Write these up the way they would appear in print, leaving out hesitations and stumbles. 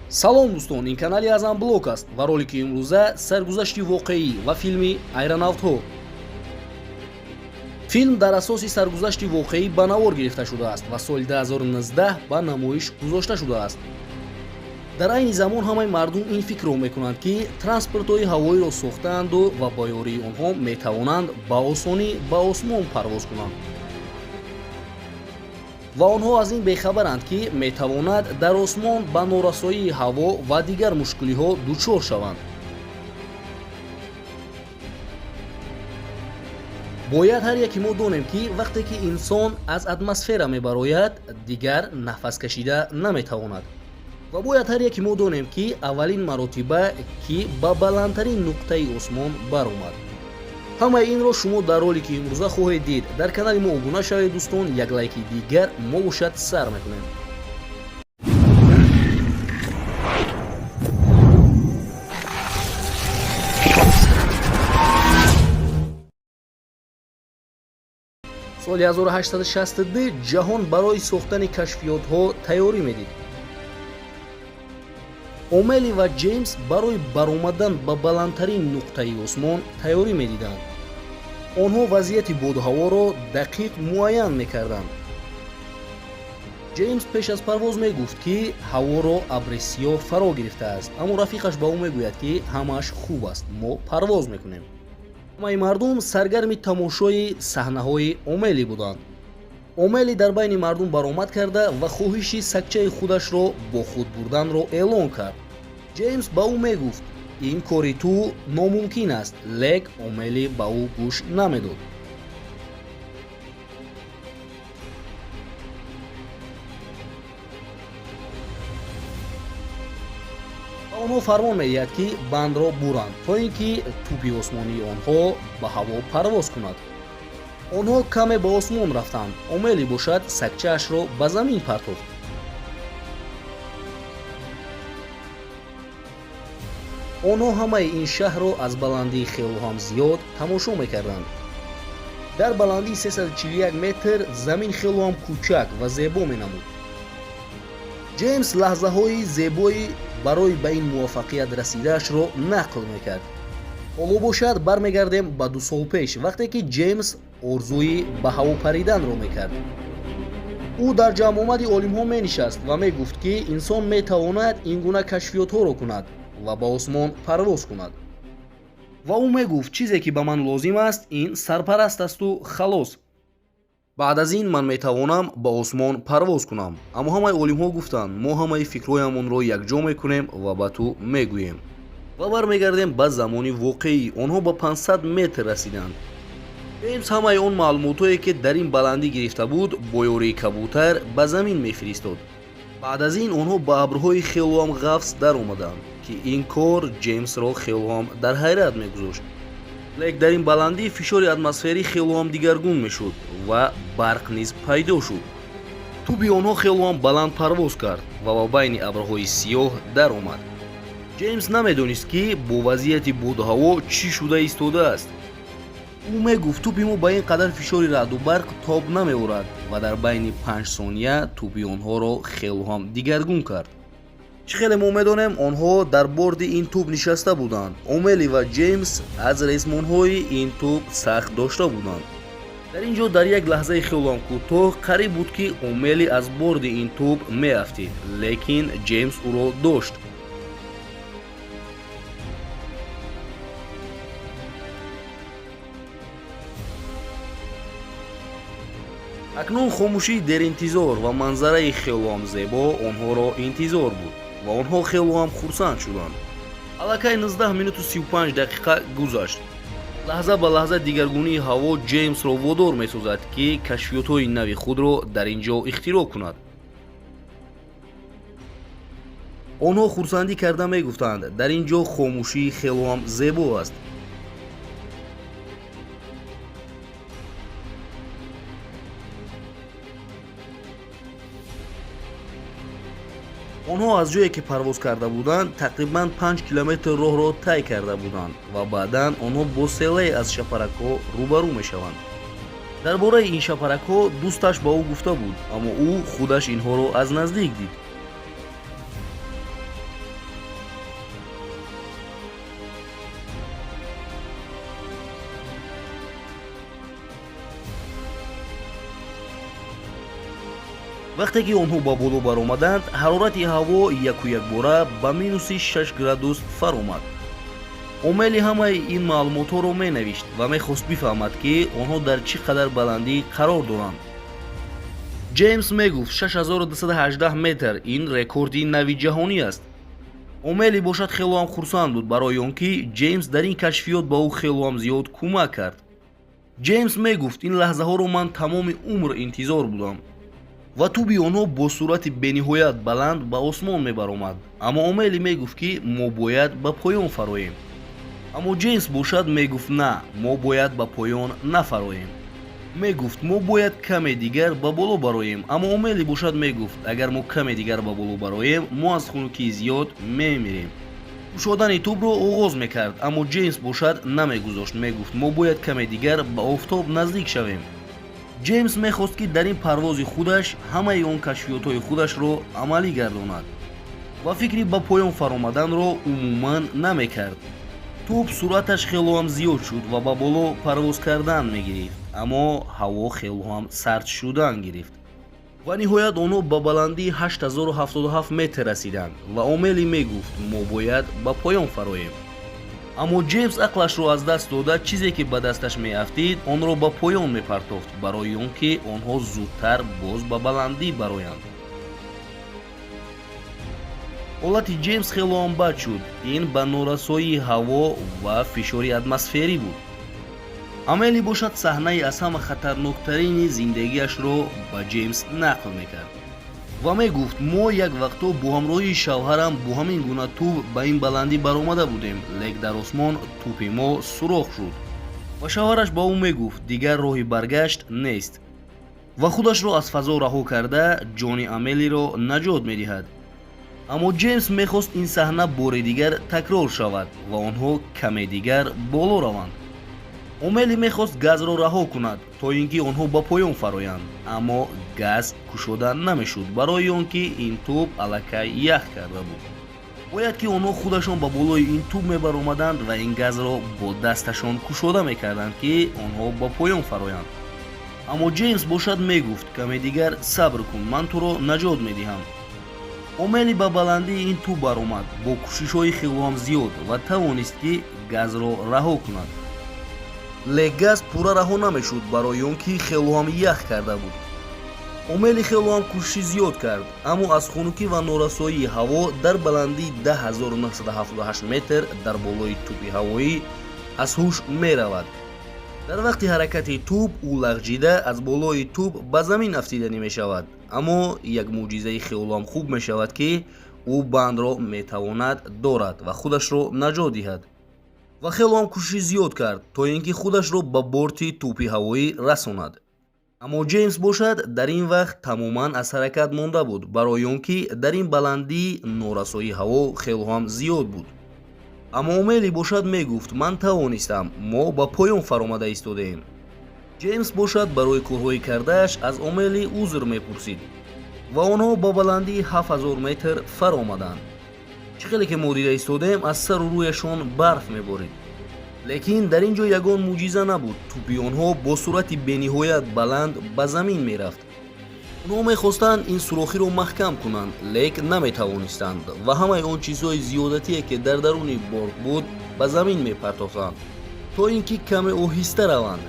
салом дӯстон, ин канали Азам блог аст ва ролики имрӯза саргузашти воқеӣ ва филми айронавтҳо. филм дар асоси саргузашти воқеӣ ба навор гирифта шудааст ва соли 2019 ба намоиш гузошта шудааст. дар айни замон ҳамаи мардум ин фикрро мекунанд ки транспортҳои ҳавоиро сохтаанду ва бо ёрии онҳо метавонанд ба осонӣ ба осмон парвоз кунанд. ва онҳо аз ин бехабаранд ки метавонад дар осмон ба норасоии ҳаво ва дигар мушкилиҳо дучор шаванд. бояд ҳар яке мо донем ки вақте ки инсон аз атмосфера мебарояд, дигар нафас кашида наметавонад. ва бояд ҳар яке мо донем ки аввалин маротиба ки ба баландтарин нуқтаи осмон баромад. ҳамаи инро шумо дар ролики имрӯза хоҳед дид. дар канали мо обуна шавед дӯстон, як лайки дигар мо бошад сар мекунем. соли 1862 ҷаҳон барои сохтани кашфиётҳо тайёрӣ медид. омели ва ҷеймс барои баромадан ба баландтарин нуқтаи осмон тайёрӣ медиданд. онҳо вазъияти бодҳаворо дақиқ муайян мекарданд. ҷеймс пеш аз парвоз мегуфт ки ҳаворо абри сиёҳ фаро гирифтааст, аммо рафиқаш ба ӯ мегӯяд ки ҳамааш хуб аст, мо парвоз мекунем. ҳамаи мардум саргарми тамошои саҳнаҳои омели буданд. омели дар байни мардум баромад карда ва хоҳиши сагчаи худашро бо худ бурданро эълон кард. ҷеймс ба ӯ мегуфт: ин кори ту номумкин аст, лек омели ба ӯ гӯш намедод. онҳо фармон медиҳад ки бандро буранд, то ин ки тӯби осмонии онҳо ба ҳаво парвоз кунад. онҳо каме ба осмон рафтанд. омели бошад сагчаашро ба замин партофт. онҳо ҳамаи ин шаҳрро аз баландии хело ҳам зиёд тамошо мекарданд. дар баландии 341 метр замин хело ҳам кӯчак ва зебо менамуд. ҷеймс лаҳзаҳои зебои барои ба ин муваффақият расидаашро нақл мекард. ҳоло бошад бармегардем ба 2 сол пеш, вақте ки ҷеймс орзуи ба ҳаво париданро мекард. ӯ дар ҷамъомади олимҳо менишаст ва мегуфт ки инсон метавонад ин гуна кашфиётҳоро кунад ва ба осмон парвоз кунад. ва ӯ мегуфт чизе ки ба ман лозим аст, ин сарпараст асту халос. баъд аз ин ман метавонам ба осмон парвоз кунам. аммо ҳамаи олимҳо гуфтанд: мо ҳамаи фикрҳоямонро якҷо мекунем ва ба ту мегӯем. ва бармегардем ба замони воқеӣ. онҳо ба 500 метр расиданд. ҷеймс ҳамаи он маълумотое ки дар ин баландӣ гирифта буд бо ёрии кабутар ба замин мефиристод. баъд аз ин онҳо ба абрҳои хелоам ғафс даромаданд, ки ин кор ҷеймсро хелоам дар ҳайрат мегузошт. лек дар ин баландӣ фишори атмосферӣ хелоам дигаргун мешуд ва барқ низ пайдо шуд. тӯби онҳо хелоам баланд парвоз кард ва ба байни абрҳои сиёҳ даромад. ҷеймс намедонист ки бо вазъияти бодҳаво чӣ шуда истодааст. ӯ мегуфт тӯби мо ба ин қадар фишори раъду барқ тоб намеорад ва дар байни 5 сония тӯби онҳоро хелоам дигаргун кард. чӣ хеле мо медонем, онҳо дар борди ин тӯб нишаста буданд. омели ва ҷеймс аз ресмонҳои ин тӯб сахт дошта буданд. дар ин ҷо дар як лаҳзаи хелоам кӯтоҳ қариб буд ки омели аз борди ин тӯб меафтид, лекин ҷеймс ӯро дошт. акнун хомӯшии деринтизор ва манзараи хелоам зебо онҳоро интизор буд ва онҳо хелоам хурсанд шуданд. аллакай 19 минуту 35 дақиқа гузашт. лаҳза ба лаҳза дигаргунии ҳаво ҷеймсро водор месозад ки кашфиётҳои нави худро дар ин ҷо ихтироъ кунад. онҳо хурсандӣ карда мегуфтанд: дар ин ҷо хомӯшии хелоам зебо аст. онҳо аз ҷое ки парвоз карда буданд тақрибан 5 километр роҳро тай карда буданд ва баъдан онҳо бо селае аз шапаракҳо рӯбарӯ мешаванд. дар бораи ин шапаракҳо дӯсташ ба ӯ гуфта буд, аммо ӯ худаш инҳоро аз наздик дид. вақте ки онҳо ба боло баромаданд, ҳарорати ҳаво якбора ба минуси 6 градус фаромад. омели ҳамаи ин маълумотҳоро менавишт ва мехост бифаҳмад ки онҳо дар чӣ қадар баландӣ қарор доранд. ҷеймс мегуфт 6218 метр ин рекорди нави ҷаҳонӣ аст. омели бошад хелоам хурсанд буд барои он ки ҷеймс дар ин кашфиёт ба ӯ хелоам зиёд кӯмак кард. ҷеймс мегуфт ин лаҳзаҳоро ман тамоми умр интизор будам ва туби онҳо бо суръати бениҳоят баланд ба осмон мебаромад. аммо омели мегуфт ки мо бояд ба поён фароем. аммо ҷеймс бошад мегуфт на, мо бояд ба поён нафароем. мегуфт мо бояд каме дигар ба боло бароем. аммо омели бошад мегуфт агар мо каме дигар ба боло бароем, мо аз хунукии зиёд мемирем. кушодани тубро оғоз мекард, аммо ҷеймс бошад намегузошт. мегуфт мо бояд каме дигар ба офтоб наздик шавем. ҷеймс мехост ки дар ин парвози худаш ҳамаи он кашфиётҳои худашро амалӣ гардонад ва фикри ба поён фаромаданро умуман намекард. туб суръаташ хелоам зиёд шуд ва ба боло парвоз кардан мегирифт, аммо ҳаво хелоам сард шудан гирифт ва ниҳоят онҳо ба баландии 8077 метр расиданд ва омели мегуфт мо бояд ба поён фароем. аммо ҷеймс ақлашро аз даст дода, чизе ки ба дасташ меафтид онро ба поён мепартофт барои он ки онҳо зудтар боз ба баландӣ бароянд. ҳолати ҷеймс хелоам бад шуд. ин ба норасоии ҳаво ва фишори атмосферӣ буд. амели бошад саҳнаи аз ҳама хатарноктарини зиндагиашро ба ҷеймс нақл мекард ва мегуфт мо як вақтҳо бо ҳамроҳии шавҳарам бо ҳамин гуна туб ба ин баландӣ баромада будем, лек дар осмон тупи мо сурох шуд. ва шавҳараш ба ӯ мегуфт дигар роҳи баргашт нест ва худашро аз фазо раҳо карда ҷони амелиро наҷот медиҳад. аммо ҷеймс мехост ин саҳна бори дигар такрор шавад ва онҳо каме дигар боло раванд. омели мехост газро раҳо кунад то ин ки онҳо ба поён фароянд, аммо газ кушода намешуд барои он ки ин туб аллакай ях карда буд. бояд ки онҳо худашон ба болои ин туб мебаромаданд ва ин газро бо дасташон кушода мекарданд ки онҳо ба поён фароянд. аммо ҷеймс бошад мегуфт каме дигар сабр кун, ман туро наҷот медиҳам. омели ба баландии ин туб баромад бо кӯшишҳои хелоам зиёд ва тавонист ки газро раҳо кунад. лек газ пурра раҳо намешуд барои он ки хелоам ях карда буд. омели хелоам кӯшиши зиёд кард, аммо аз хунукӣ ва норасоии ҳаво дар баландии 10978 метр дар болои тӯби ҳавоӣ аз ҳуш меравад. дар вақти ҳаракати туб ӯ лағжида аз болои туб ба замин афтиданӣ мешавад. аммо як мӯъҷизаи хелоам хуб мешавад ки ӯ бандро метавонад дорад ва худашро наҷот диҳад. ва хелоам кӯшиши зиёд кард то ин ки худашро ба борти тӯпи ҳавоӣ расонад. аммо ҷеймс бошад дар ин вақт тамоман аз ҳаракат монда буд барои он ки дар ин баландӣ норасоии ҳаво хелоам зиёд буд. аммо омели бошад мегуфт ман тавонистам, мо ба поён фаромада истодаем. ҷеймс бошад барои корҳои кардааш аз омели узр мепурсид ва онҳо ба баландии 7000 метр фаромаданд. чӣ хеле ки мо дида истодем аз сару рӯяшон барф меборид. лекин дар ин ҷо ягон мӯъҷиза набуд. тӯби онҳо бо суръати бениҳоят баланд ба замин мерафт. онҳо мехостанд ин сурохиро маҳкам кунанд, лек наметавонистанд ва ҳамаи он чизҳои зиёдатие ки дар даруни борт буд ба замин мепартофтанд то ин ки каме оҳиста раванд.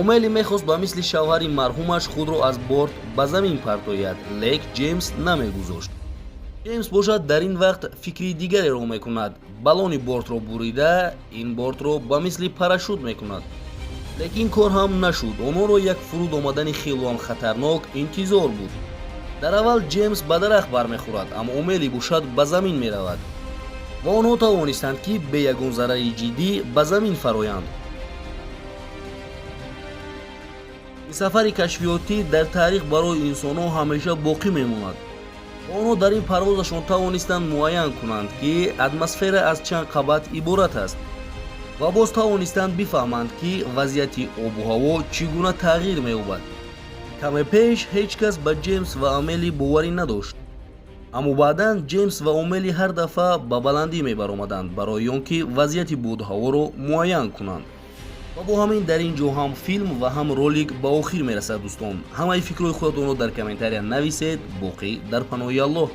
омели мехост ба мисли шавҳари марҳумаш худро аз борт ба замин партояд, лек ҷеймс намегузошт. ҷеймс бошад дар ин вақт фикри дигареро мекунад. балони бортро бурида ин бортро ба мисли парашют мекунад. лекин кор ҳам нашуд. онҳоро як фуруд омадани хелоам хатарнок интизор буд. дар аввал ҷеймс ба дарахт бармехӯрад, аммо омели бошад ба замин меравад ва онҳо тавонистанд ки бе ягон зарари ҷиддӣ ба замин фароянд. ин сафари кашфиётӣ дар таърих барои инсонҳо ҳамеша боқӣ мемонад. онҳо дар ин парвозашон тавонистанд муайян кунанд ки атмосфера аз чанд қабат иборат аст ва боз тавонистанд бифаҳманд ки вазъияти обу ҳаво чӣ гуна тағйир меёбад. каме пеш ҳеҷ кас ба ҷеймс ва омели боварӣ надошт. аммо баъдан ҷеймс ва омели ҳар дафъа ба баландӣ мебаромаданд барои он ки вазъияти буд ҳаворо муайян кунанд. ва бо ҳамин дар ин ҷо ҳам филм ва ҳам ролик ба охир мерасад дӯстон. Ҳамаи фикрҳои худатонро дар комментария нависед. Боқӣ дар паноҳи Аллоҳ.